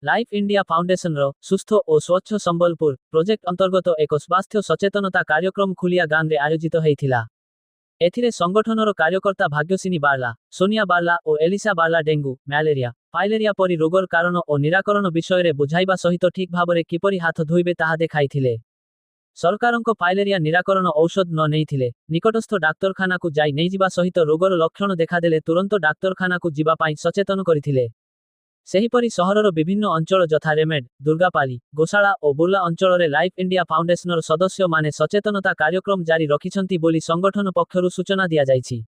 Life India ଫାଉଣ୍ଡେସନର ସୁସ୍ଥ ଓ ସ୍ୱଚ୍ଛ ସମ୍ବଲପୁର ପ୍ରୋଜେକ୍ଟ ଅନ୍ତର୍ଗତ ଏକ ସ୍ୱାସ୍ଥ୍ୟ ସଚେତନତା କାର୍ଯ୍ୟକ୍ରମ ଖୁଲିଆ ଗାଁରେ ଆୟୋଜିତ ହୋଇଥିଲା। ଏଥିରେ ସଂଗଠନର କାର୍ଯ୍ୟକର୍ତ୍ତା ଭାଗ୍ୟସିନୀ ବାର୍ଲା, ସୋନିଆ ବାର୍ଲା ଓ Elisa Barla dengue, malaria, filaria ପରି ରୋଗର କାରଣ ଓ ନିରାକରଣ ବିଷୟରେ ବୁଝାଇବା ସହିତ ଠିକ୍ ଭାବରେ କିପରି ହାତ ଧୋଇବେ ତାହା ଦେଖାଇଥିଲେ। ସରକାରଙ୍କ ଫାଇଲେରିଆ ନିରାକରଣ ଔଷଧ ନ ନେଇଥିଲେ ନିକଟସ୍ଥ ଡାକ୍ତରଖାନାକୁ ଯାଇ ନେଇଯିବା ସହିତ ରୋଗର ଲକ୍ଷଣ ଦେଖାଦେଲେ ତୁରନ୍ତ ଡାକ୍ତରଖାନାକୁ ଯିବା ପାଇଁ ସଚେତନ କରିଥିଲେ। ସେହିପରି ସହରର ବିଭିନ୍ନ ଅଞ୍ଚଳ ଯଥା ରେମେଡ୍, ଦୁର୍ଗାପାଲି, ଗୋଶାଳା ଓ ବୁର୍ଲା ଅଞ୍ଚଳରେ ଲାଇଫ୍ ଇଣ୍ଡିଆ ଫାଉଣ୍ଡେସନର ସଦସ୍ୟମାନେ ସଚେତନତା କାର୍ଯ୍ୟକ୍ରମ ଜାରି ରଖିଛନ୍ତି ବୋଲି ସଂଗଠନ ପକ୍ଷରୁ ସୂଚନା ଦିଆଯାଇଛି।